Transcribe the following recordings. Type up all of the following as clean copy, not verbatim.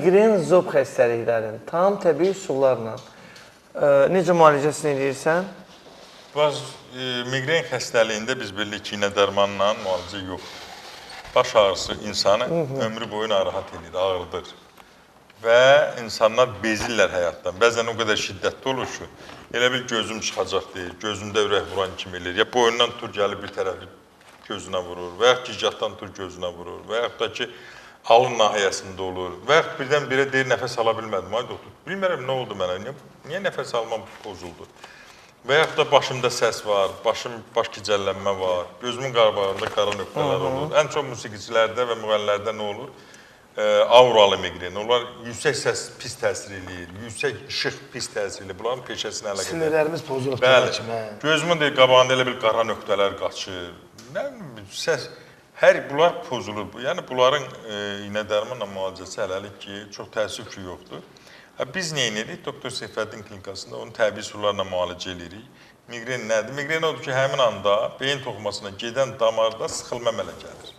Migren zob xəstəliklərin tam təbii üsullarla necə müalicəsini edirsən? Migren xəstəliyində biz bilirik ki, iynə dərmanla müalicə yoxdur. Baş ağrısı insanı ömrü boyu narahat edir, ağrıdır. Və insanlar bezirlər həyatdan. Bəzən o qədər şiddətli olur ki, elə bil gözüm çıxacaq deyir, gözündə ürək vuran kimi eləyir. Ya boyundan tur gəlib bir tərəfi gözünə vurur, və yaxud gicgahdan tur gözünə vurur, və yaxud da ki, alın nahiyəsində olur, və yaxud birdən-birə deyir, nəfəs ala bilmədim, ay doktor, bilmərəm nə oldu mənə, niyə nəfəs almam pozuldu? Və yaxud da başımda səs var, baş gicəllənmə var, gözümün qabağında qara nöqtələr olur. Ən çox musiqiçilərdə və müğənnilərdə nə olur? Auralı migren, onlar yüksək səs pis təsir eləyir, yüksək işıq pis təsir eləyir, bunların peşəsinə əlaqədar. Sinirlərimiz pozulur. Bəli, gözümün qabağında elə bil qara nöqtələr qaçır, səs, bunlar pozulur. Yəni, bunların iynə dərmanla müalicəsi hələlik ki, çox təəssüf ki, yoxdur. Biz nə edirik? Doktor Seyfəddin klinikasında onu təbii üsullarla müalicə edirik. Migren nədir? Migren odur ki, həmin anda beyin toxumasına gedən damarda sıxılma əmələ gəlir.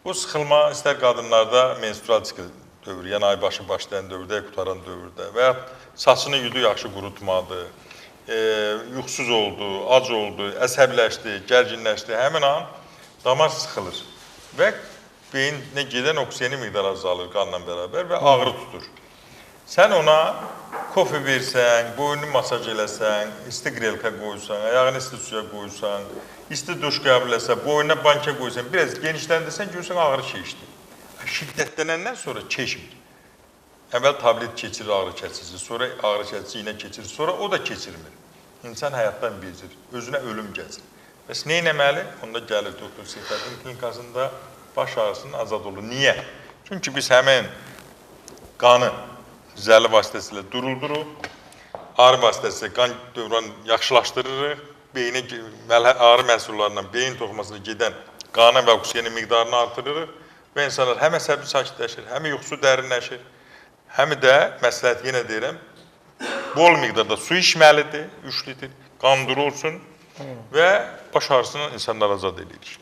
O sıxılma istər qadınlarda menstruasiya dövrü, yəni aybaşı başlayan dövrdə, qutaran dövrdə və ya saçını yudu yaxşı qurutmadı, yuxusuz oldu, ac oldu, əsəbləşdi, gərginləşdi, həmin an damar sıxılır və beyinə gedən oksiyeni miqdarı azalır qanla bərabər və ağrı tutur. Sən ona kofe versən, boynunu masaj eləsən, isti qrelka qoysan, ayağını isti suya qoysan, isti duş qəbul etsən, boynuna banka qoysan, biraz genişləndirsən, görürsən ağrı keçdi. Şiddətlənəndən sonra keçmir. Əvvəl tablet keçirir ağrı kəsici, sonra ağrı kəsici iynə keçirir, sonra o da keçirmir. İnsan həyatdan bezir, özünə ölüm gəzir. Bəs nə etməli? Onda gəlir doktor Seyfəddin klinikasında baş ağrısının azad olur. Niyə? Çünki biz həmin qanı zəli vasitəsilə durulduruq, ağrı vasitəsilə qan dövranı yaxşılaşdırırıq, ağrı məhsullarından beyin toxumasına gedən qanı və oksiyeni miqdarını artırırıq və insanlar həm əsəbi sakitləşir, həm yuxusu dərinləşir, həm də məsləhət yenə deyirəm, bol miqdarda su içməlidir, 3 litr, qan durulsun və baş ağrısını insanlar azad edilir.